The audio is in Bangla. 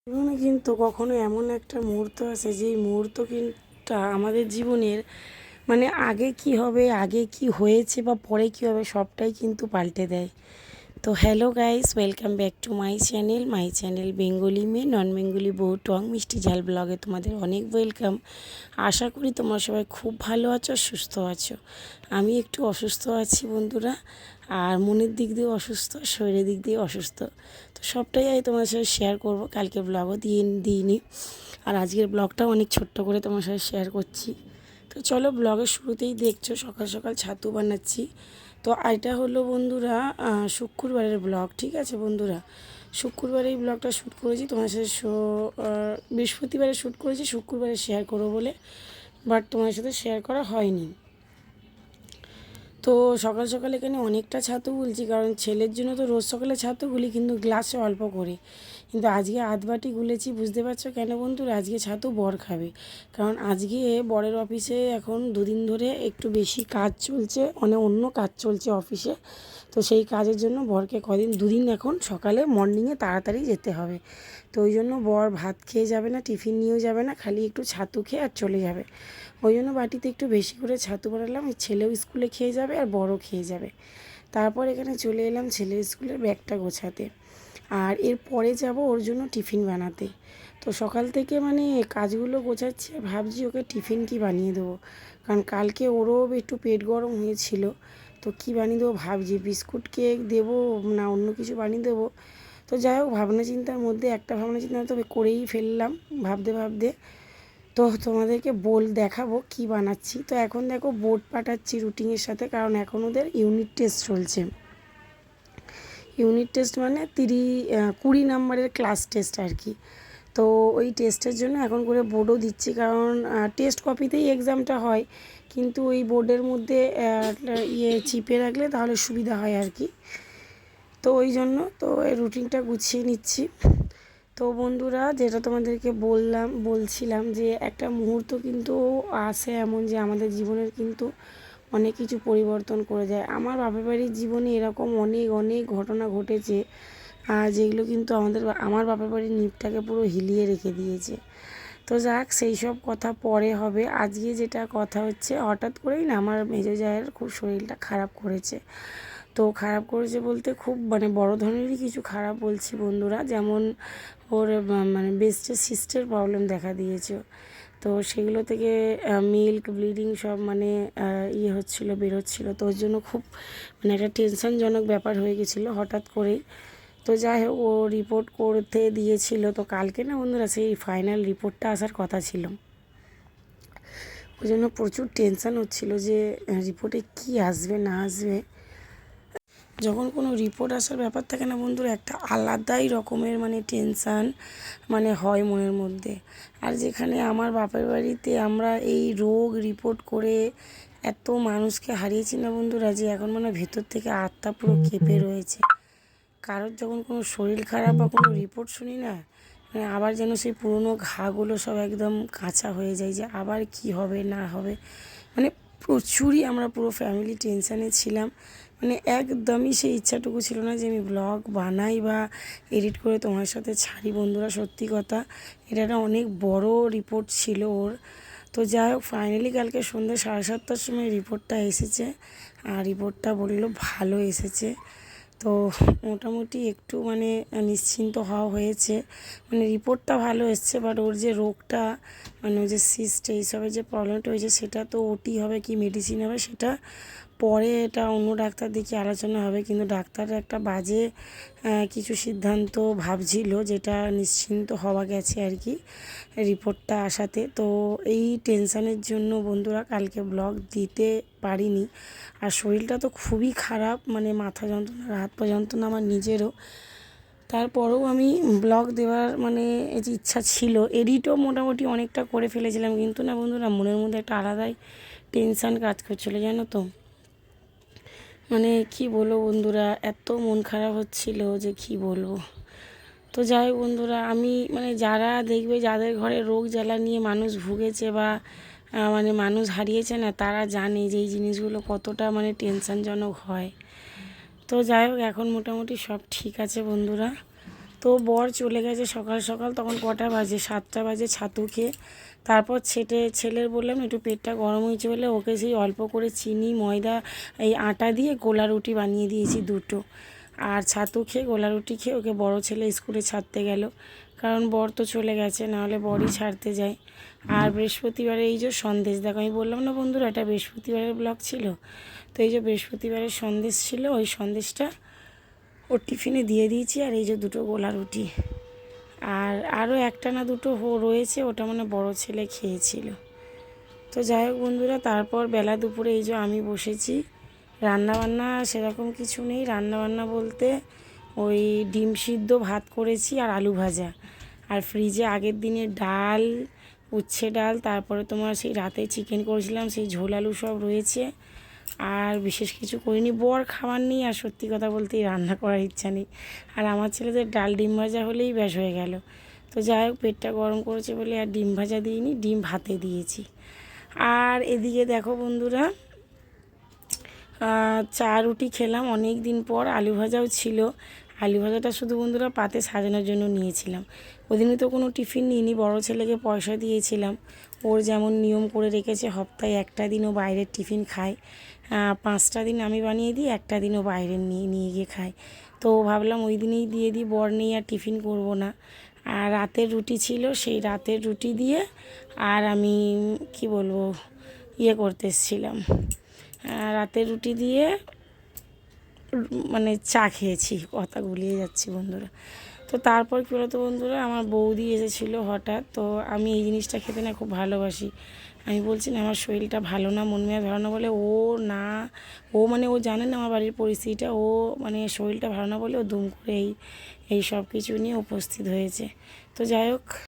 জীবনে কিন্তু কখনো এমন একটা মুহূর্ত আসে যেই মুহূর্ত কিন্তু আমাদের জীবনের মানে আগে কি হবে, আগে কি হয়েছে বা পরে কি হবে সবটাই কিন্তু পাল্টে দেয়। তো hello guys, welcome back to my channel Bengali মেয়ে নন বেঙ্গলি বউ টং মিষ্টি ঝাল ব্লগে তোমাদের অনেক ওয়েলকাম। আশা করি তোমরা সবাই খুব ভালো আছো, সুস্থ আছো। আমি একটু অসুস্থ আছি বন্ধুরা, আর মনের দিক দিয়ে অসুস্থ, শরীরের দিক দিয়ে অসুস্থ। তো সবটাই আমি তোমার সাথে শেয়ার করব। কালকে ব্লগও দিইনি, আর আজকের ব্লগটাও অনেক ছোট্ট করে তোমার সাথে শেয়ার করছি। তো চলো, ব্লগের শুরুতেই দেখছো সকাল সকাল ছাতু বানাচ্ছি। তো এটা হলো বন্ধুরা শুক্রবারের ব্লগ, ঠিক আছে বন্ধুরা। শুক্রবারে এই ব্লগটা শ্যুট করেছি তোমার সাথে, বৃহস্পতিবারে শ্যুট করেছি, শুক্রবারে শেয়ার করবো বলে, বাট তোমার সাথে শেয়ার করা হয়নি। তো সকাল সকাল এখানে অনেকটা ছাতু গুলছি, কারণ ছেলের জন্য তো রোজ সকালে ছাতু গুলি, কিন্তু গ্লাসে অল্প করে। কিন্তু আজকে আধ বাটি গুলেছি, বুঝতে পারছো কেন বন্ধুরা? আজকে ছাতু বর খাবে, কারণ আজকে বরের অফিসে এখন দুদিন ধরে একটু বেশি কাজ চলছে, অন্য কাজ চলছে অফিসে। তো সেই কাজের জন্য বরকে দুদিন এখন সকালে মর্নিংয়ে তাড়াতাড়ি যেতে হবে। তো ওই জন্য বর ভাত খেয়ে যাবে না, টিফিন নিয়েও যাবে না, খালি একটু ছাতু খেয়ে আর চলে যাবে। ওই জন্য বাটিতে একটু বেশি করে ছাতু বানালাম, ছেলেও স্কুলে খেয়ে যাবে আর বড়ও খেয়ে যাবে। তারপর এখানে চলে এলাম ছেলের স্কুলের ব্যাগটা গোছাতে, আর এরপরে যাব ওর জন্য টিফিন বানাতে। তো সকাল থেকে মানে কাজগুলো গোছাচ্ছি, ভাবছি ওকে টিফিন কি বানিয়ে দেবো, কারণ কালকে ওরও একটু পেট গরম হয়েছিল। তো কী বানিয়ে দেবো ভাবছি, বিস্কুট কেক দেবো না অন্য কিছু বানিয়ে দেবো। তো যাই হোক, ভাবনা চিন্তার মধ্যে একটা ভাবনা চিন্তা তো করেই ফেললাম ভাবতে ভাবতে। তো তোমাদেরকে দেখাবো কি বানাচ্ছি। তো এখন দেখো বোর্ড পাঠাচ্ছি রুটিনের সাথে, কারণ এখন ওদের ইউনিট টেস্ট চলছে। ইউনিট টেস্ট মানে 20 নম্বরের ক্লাস টেস্ট আর কি। তো ওই টেস্টের জন্য এখন করে বোর্ডও দিচ্ছি, কারণ টেস্ট কপিতেই এক্সামটা হয়, কিন্তু ওই বোর্ডের মধ্যে চিপে রাখলে তাহলে সুবিধা হয় আর কি। তো ওই জন্য তো এই রুটিনটা গুছিয়ে নিচ্ছি। তো বন্ধুরা, যেটা তোমাদেরকে বলছিলাম যে একটা মুহূর্ত কিন্তু আসে এমন, যে আমাদের জীবনের কিন্তু অনেক কিছু পরিবর্তন করে যায়। আমার বাপের বাড়ির জীবনে এরকম অনেক অনেক ঘটনা ঘটেছে, যেগুলো কিন্তু আমার বাপের বাড়ির নিপটাকে পুরো হিলিয়ে রেখে দিয়েছে। তো যাক, সেই সব কথা পরে হবে। আজকে যেটা কথা হচ্ছে, হঠাৎ করেই না আমার মেজো জায়ের খুব শরীরটা খারাপ করেছে। তো খারাপ করেছে বলতে খুব মানে বড় ধরনেরই কিছু খারাপ বলছি বন্ধুরা, যেমন ওর মানে বেস্টের সিস্টের প্রবলেম দেখা দিয়েছে। তো সেগুলো থেকে মিল্ক ব্লিডিং সব মানে হচ্ছিলো, বেরোচ্ছিলো। তো ওর জন্য খুব মানে একটা টেনশনজনক ব্যাপার হয়ে গেছিলো হঠাৎ করেই। তো যাই হোক, ও রিপোর্ট করতে দিয়েছিল। তো কালকে না বন্ধুরা সেই ফাইনাল রিপোর্টটা আসার কথা ছিল। ওই জন্য প্রচুর টেনশান হচ্ছিলো যে রিপোর্টে কি আসবে না আসবে। যখন কোনো রিপোর্ট আসার ব্যাপার থাকে না বন্ধুরা, একটা আলাদাই রকমের মানে টেনশান মানে হয় মনের মধ্যে। আর যেখানে আমার বাপের বাড়িতে আমরা এই রোগ রিপোর্ট করে এত মানুষকে হারিয়েছি না বন্ধুরা, যে এখন মানে ভেতর থেকে আত্মা পুরো কেঁপে রয়েছে। কারোর যখন কোনো শরীর খারাপ বা কোনো রিপোর্ট শুনি না, মানে আবার যেন সেই পুরনো ঘাগুলো সব একদম কাঁচা হয়ে যায়, যে আবার কি হবে না হবে। মানে প্রচুরই আমরা পুরো ফ্যামিলি টেনশানে ছিলাম। মানে একদমই সেই ইচ্ছাটুকু ছিল না যে আমি ব্লগ বানাই বা এডিট করে তোমার সাথে ছাড়ি বন্ধুরা। সত্যি কথা, এটা একটা অনেক বড় রিপোর্ট ছিল ওর। তো যাই হোক, ফাইনালি কালকে সন্ধ্যে 7:30টার সময় রিপোর্টটা এসেছে, আর রিপোর্টটা বললো ভালো এসেছে। তো মোটামুটি একটু মানে নিশ্চিন্ত হওয়া হয়েছে। মানে রিপোর্টটা ভালো এসছে, বাট ওর যে রোগটা মানে ওর যে সিস্ট এইসবের যে প্রবলেমটা হয়েছে, সেটা তো ওটি হবে কি মেডিসিন হবে সেটা পরে, এটা অন্য ডাক্তার দেখিয়ে আলোচনা হবে। কিন্তু ডাক্তারের একটা বাজে কিছু সিদ্ধান্ত ভাবছিল, যেটা নিশ্চিন্ত হওয়া গেছে আর কি রিপোর্টটা আসাতে। তো এই টেনশানের জন্য বন্ধুরা কালকে ব্লগ দিতে পারিনি। আর শরীরটা তো খুবই খারাপ, মানে মাথা যন্ত্রণা, হাত পা যন্ত্রণা আমার নিজেরও। তারপরেও আমি ব্লগ দেওয়ার মানে এই যে ইচ্ছা ছিল, এডিটও মোটামুটি অনেকটা করে ফেলেছিলাম, কিন্তু না বন্ধুরা মনের মধ্যে একটা আলাদাই টেনশান কাজ করছিলো জানো তো। মানে কি বলবো বন্ধুরা, এত মন খারাপ হচ্ছিল যে কি বলবো। তো যাই হোক বন্ধুরা, আমি মানে যারা দেখবে যাদের ঘরে রোগ জ্বালা নিয়ে মানুষ ভুগেছে বা মানে মানুষ হারিয়েছে না, তারা জানে যে এই জিনিসগুলো কতটা মানে টেনশনজনক হয়। তো যাই হোক, এখন মোটামুটি সব ঠিক আছে বন্ধুরা। তো বর চলে গেছে সকাল সকাল, তখন কটা বাজে, 7টা বাজে, ছাতু খেয়ে। তারপর ছেলের বললাম একটু পেটটা গরম হয়েছে বলে ওকে সেই অল্প করে চিনি ময়দা এই আটা দিয়ে গোলা রুটি বানিয়ে দিয়েছি 2টো। আর ছাতু খেয়ে গোলা রুটি খেয়ে ওকে বড় ছেলে স্কুলে ছাড়তে গেল, কারণ বর তো চলে গেছে, নাহলে বরই ছাড়তে যায়। আর বৃহস্পতিবারে এই যে সন্দেশ, দেখো আমি বললাম না বন্ধুরা এটা বৃহস্পতিবারের ব্লগ ছিল, তো এই যে বৃহস্পতিবারের সন্দেশ ছিল, ওই সন্দেশটা ওর টিফিনে দিয়ে দিয়েছি। আর এই যে 2টো গোলা রুটি, আর আরও একটা না 2টো রয়েছে, ওটা মানে বড় ছেলে খেয়েছিল। তো যাই হোক বন্ধুরা, তারপর বেলা দুপুরে এই যে আমি বসেছি। রান্নাবান্না সেরকম কিছু নেই, রান্নাবান্না বলতে ওই ডিম সিদ্ধ, ভাত করেছি আর আলু ভাজা। আর ফ্রিজে আগের দিনের ডাল, উচ্ছে ডাল, তারপরে তোমার সেই রাতে চিকেন করেছিলাম, সেই ঝোল আলু সব রয়েছে। আর বিশেষ কিছু করিনি, বর খাবার নেই, আর সত্যি কথা বলতে রান্না করার ইচ্ছা নেই। আর আমার ছেলেদের ডাল ডিম ভাজা হলেই ব্যাস হয়ে গেল। তো যাই হোক, পেটটা গরম করেছে বলে আর ডিম ভাজা দিইনি, ডিম ভাতে দিয়েছি। আর এদিকে দেখো বন্ধুরা, চা রুটি খেলাম অনেক দিন পর, আলু ভাজাও ছিল। আলু ভাজাটা শুধু বন্ধুরা পাতে সাজানোর জন্য নিয়েছিলাম। ওদিনই তো কোনো টিফিন নিইনি, বড় ছেলেকে পয়সা দিয়েছিলাম। ওর যেমন নিয়ম করে রেখেছে সপ্তাহে একটা দিন ও বাইরের টিফিন খায়, 5টা দিন আমি বানিয়ে দিই, একটা দিন ও বাইরে নিয়ে নিয়ে গিয়ে খায়। তো ভাবলাম ওই দিনেই দিয়ে দিই, বর নেই আর টিফিন করব না। আর রাতের রুটি ছিল, সেই রাতের রুটি দিয়ে আর আমি কি বলবো করতে এসেছিলাম, রাতের রুটি দিয়ে মানে চা খেয়েছি, কথা গুলিয়ে যাচ্ছি বন্ধুরা। তো তারপর কী বলতো বন্ধুরা, আমার বৌদি এসেছিলো হঠাৎ, তো আমি এই জিনিসটা খেতে না খুব ভালোবাসি। আমি বলছি না আমার শরীরটা ভালো না, মন মেজাজ ভালো না বলে ও না, ও মানে ও জানে না আমার বাড়ির পরিস্থিতিটা, ও মানে শরীরটা ভালো না বলে ও দুম করে এই সব কিছু নিয়ে উপস্থিত হয়েছে। তো যাই হোক,